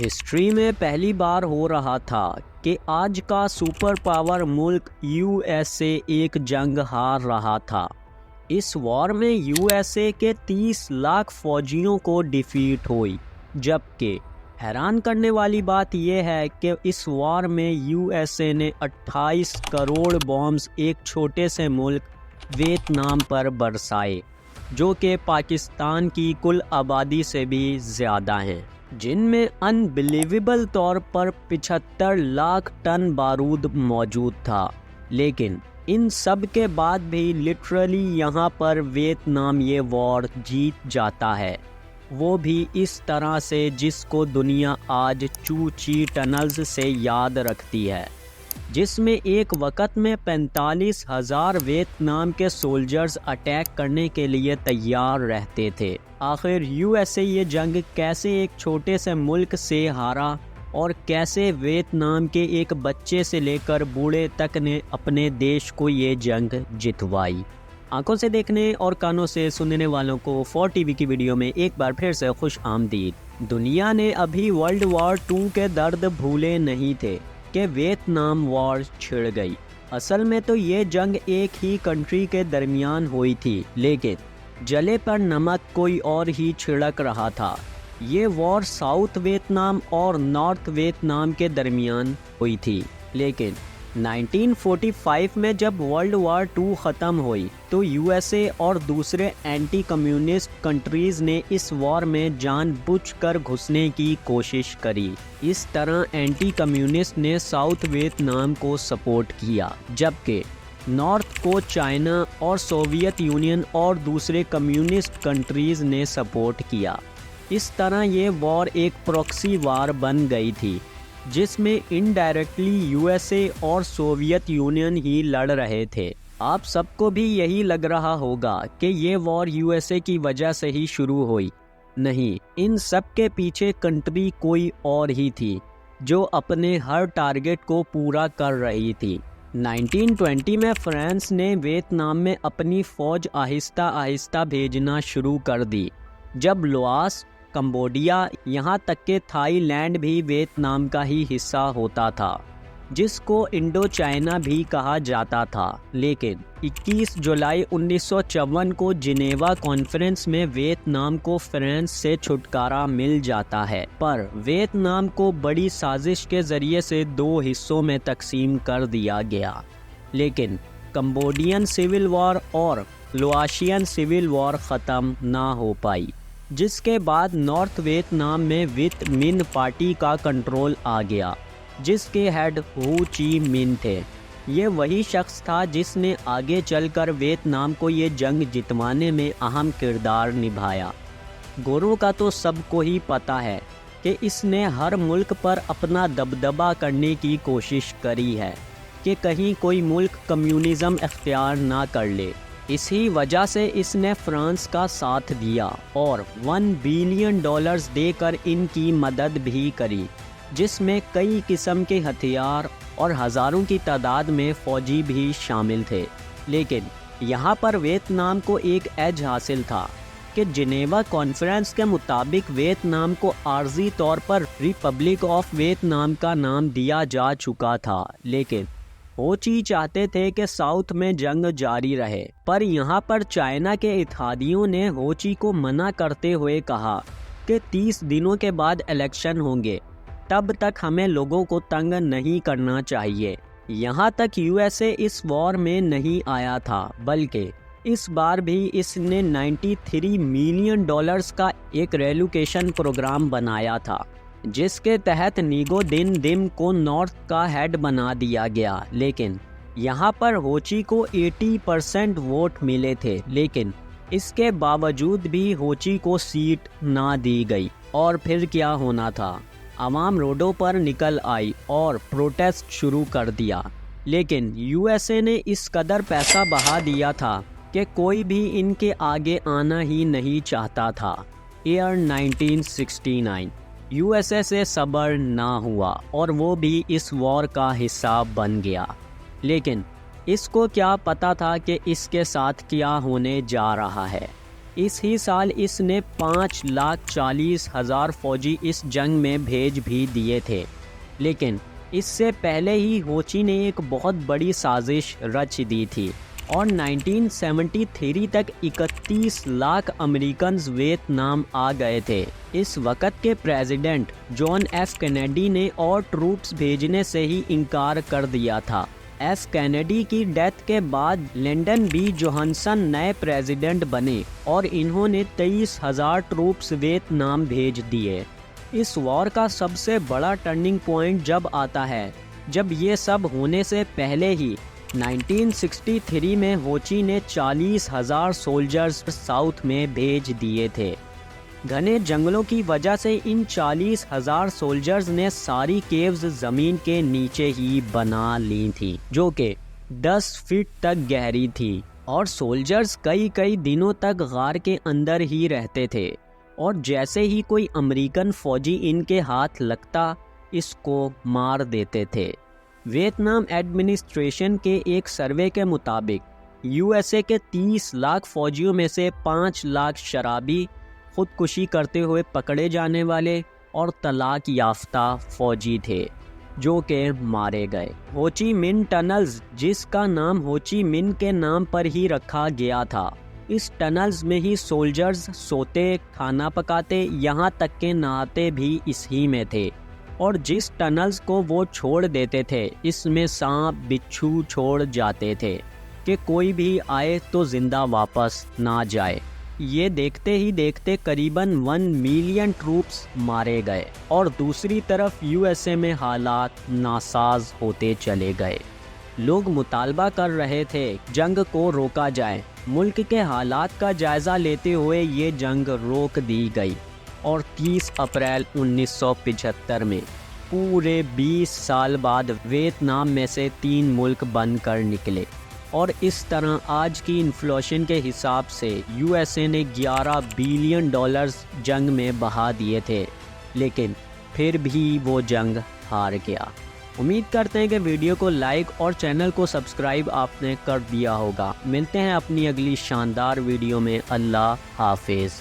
History میں پہلی بار ہو رہا تھا کہ آج کا سپر پاور ملک یو ایس اے ایک جنگ ہار رہا تھا۔ اس وار میں یو ایس اے کے 30 لاکھ فوجیوں کو ڈیفیٹ ہوئی، جبکہ حیران کرنے والی بات یہ ہے کہ اس وار میں یو ایس اے نے 28 کروڑ بامز ایک چھوٹے سے ملک ویتنام پر برسائے، جو کہ پاکستان کی کل آبادی سے بھی زیادہ ہیں، جن میں ان بلیویبل طور پر 75 لاکھ ٹن بارود موجود تھا۔ لیکن ان سب کے بعد بھی لٹرلی یہاں پر ویتنام یہ وار جیت جاتا ہے، وہ بھی اس طرح سے جس کو دنیا آج چو چی ٹنلز سے یاد رکھتی ہے، جس میں ایک وقت میں 45,000 ویتنام کے سولجرز اٹیک کرنے کے لیے تیار رہتے تھے۔ آخر یو ایس اے یہ جنگ کیسے ایک چھوٹے سے ملک سے ہارا، اور کیسے ویتنام کے ایک بچے سے لے کر بوڑھے تک نے اپنے دیش کو یہ جنگ جتوائی؟ آنکھوں سے دیکھنے اور کانوں سے سننے والوں کو 4 ٹی وی کی ویڈیو میں ایک بار پھر سے خوش آمدید۔ دنیا نے ابھی ورلڈ وار 2 کے درد بھولے نہیں تھے کہ ویتنام وار چھڑ گئی۔ اصل میں تو یہ جنگ ایک ہی کنٹری کے درمیان ہوئی تھی، لیکن جلے پر نمک کوئی اور ہی چھڑک رہا تھا۔ یہ وار ساؤتھ ویتنام اور نارتھ ویتنام کے درمیان ہوئی تھی، لیکن 1945 میں جب ورلڈ وار 2 ختم ہوئی تو یو ایس اے اور دوسرے اینٹی کمیونسٹ کنٹریز نے اس وار میں جان بوجھ کر گھسنے کی کوشش کری۔ اس طرح اینٹی کمیونسٹ نے ساؤتھ ویتنام کو سپورٹ کیا، جبکہ نارتھ کو چائنا اور سوویت یونین اور دوسرے کمیونسٹ کنٹریز نے سپورٹ کیا۔ اس طرح یہ وار ایک پروکسی وار بن گئی تھی، جس میں انڈائریکٹلی یو ایس اے اور سوویت یونین ہی لڑ رہے تھے۔ آپ سب کو بھی یہی لگ رہا ہوگا کہ یہ وار یو ایس اے کی وجہ سے ہی شروع ہوئی۔ نہیں، ان سب کے پیچھے کنٹری کوئی اور ہی تھی، جو اپنے ہر ٹارگٹ کو پورا کر رہی تھی۔ 1920 میں فرانس نے ویتنام میں اپنی فوج آہستہ آہستہ بھیجنا شروع کر دی، جب لاؤس، کمبوڈیا، یہاں تک کہ تھائی لینڈ بھی ویتنام کا ہی حصہ ہوتا تھا، جس کو انڈو چائنا بھی کہا جاتا تھا۔ لیکن 21 جولائی 1954 کو جنیوا کانفرنس میں ویتنام کو فرانس سے چھٹکارا مل جاتا ہے، پر ویتنام کو بڑی سازش کے ذریعے سے 2 حصوں میں تقسیم کر دیا گیا۔ لیکن کمبوڈین سول وار اور لاؤشین سول وار ختم نہ ہو پائی، جس کے بعد نارتھ ویتنام میں ویت من پارٹی کا کنٹرول آ گیا، جس کے ہیڈ ہو چی من تھے۔ یہ وہی شخص تھا جس نے آگے چل کر ویتنام کو یہ جنگ جتوانے میں اہم کردار نبھایا۔ گوروں کا تو سب کو ہی پتہ ہے کہ اس نے ہر ملک پر اپنا دبدبہ کرنے کی کوشش کری ہے کہ کہیں کوئی ملک کمیونزم اختیار نہ کر لے۔ اسی وجہ سے اس نے فرانس کا ساتھ دیا اور $1 بلین دے کر ان کی مدد بھی کری، جس میں کئی قسم کے ہتھیار اور ہزاروں کی تعداد میں فوجی بھی شامل تھے۔ لیکن یہاں پر ویتنام کو ایک ایج حاصل تھا کہ جنیوا کانفرنس کے مطابق ویتنام کو عارضی طور پر ریپبلک آف ویتنام کا نام دیا جا چکا تھا، لیکن ہو چی چاہتے تھے کہ ساؤتھ میں جنگ جاری رہے۔ پر یہاں پر چائنا کے اتحادیوں نے ہو چی کو منع کرتے ہوئے کہا کہ 30 دنوں کے بعد الیکشن ہوں گے، تب تک ہمیں لوگوں کو تنگ نہیں کرنا چاہیے۔ یہاں تک یو ایس اے اس وار میں نہیں آیا تھا، بلکہ اس بار بھی اس نے $93 ملین کا ایک ریلوکیشن پروگرام بنایا تھا، جس کے تحت نیگو دن دم کو نارتھ کا ہیڈ بنا دیا گیا۔ لیکن یہاں پر ہو چی کو 80% ووٹ ملے تھے، لیکن اس کے باوجود بھی ہو چی کو سیٹ نہ دی گئی۔ اور پھر کیا ہونا تھا؟ عوام روڈوں پر نکل آئی اور پروٹیسٹ شروع کر دیا، لیکن یو ایس اے نے اس قدر پیسہ بہا دیا تھا کہ کوئی بھی ان کے آگے آنا ہی نہیں چاہتا تھا۔ ایئر 1969 یو ایس اے سے صبر نہ ہوا اور وہ بھی اس وار کا حصہ بن گیا، لیکن اس کو کیا پتا تھا کہ اس کے ساتھ کیا ہونے جا رہا ہے۔ اس ہی سال اس نے 5,40,000 فوجی اس جنگ میں بھیج بھی دیے تھے، لیکن اس سے پہلے ہی ہوچی نے ایک بہت بڑی سازش رچ دی تھی اور 1973 تک 31 لاکھ امریکنز ویتنام آ گئے تھے۔ اس وقت کے پریزیڈنٹ جان ایف کینیڈی نے اور ٹروپس بھیجنے سے ہی انکار کر دیا تھا۔ ایف کینیڈی کی ڈیتھ کے بعد لنڈن بی جوہنسن نئے پریزیڈنٹ بنے اور انہوں نے 23,000 ٹروپس ویتنام بھیج دیے۔ اس وار کا سب سے بڑا ٹرننگ پوائنٹ جب آتا ہے جب یہ سب ہونے سے پہلے ہی 1963 میں ہوچی نے 40,000 سولجرز ساؤتھ میں بھیج دیے تھے۔ گھنے جنگلوں کی وجہ سے ان 40,000 سولجرز نے ساری کیوز زمین کے نیچے ہی بنا لی تھی، جو کہ 10 فٹ تک گہری تھی، اور سولجرز کئی دنوں تک غار کے اندر ہی رہتے تھے، اور جیسے ہی کوئی امریکن فوجی ان کے ہاتھ لگتا اس کو مار دیتے تھے۔ ویتنام ایڈمنسٹریشن کے ایک سروے کے مطابق یو ایس اے کے 30 لاکھ فوجیوں میں سے 5 لاکھ شرابی، خودکشی کرتے ہوئے پکڑے جانے والے اور طلاق یافتہ فوجی تھے جو کہ مارے گئے۔ ہوچی من ٹنلز، جس کا نام ہوچی من کے نام پر ہی رکھا گیا تھا، اس ٹنلز میں ہی سولجرز سوتے، کھانا پکاتے، یہاں تک کہ نہاتے بھی اس ہی میں تھے، اور جس ٹنلز کو وہ چھوڑ دیتے تھے اس میں سانپ بچھو چھوڑ جاتے تھے کہ کوئی بھی آئے تو زندہ واپس نہ جائے۔ یہ دیکھتے ہی دیکھتے قریباً 1 ملین ٹروپس مارے گئے، اور دوسری طرف یو ایس اے میں حالات ناساز ہوتے چلے گئے۔ لوگ مطالبہ کر رہے تھے جنگ کو روکا جائے۔ ملک کے حالات کا جائزہ لیتے ہوئے یہ جنگ روک دی گئی، اور 30 اپریل 1975 میں پورے 20 سال بعد ویتنام میں سے 3 ملک بن کر نکلے، اور اس طرح آج کی انفلیشن کے حساب سے یو ایس اے نے $11 بلین جنگ میں بہا دیے تھے، لیکن پھر بھی وہ جنگ ہار گیا۔ امید کرتے ہیں کہ ویڈیو کو لائک اور چینل کو سبسکرائب آپ نے کر دیا ہوگا۔ ملتے ہیں اپنی اگلی شاندار ویڈیو میں۔ اللہ حافظ۔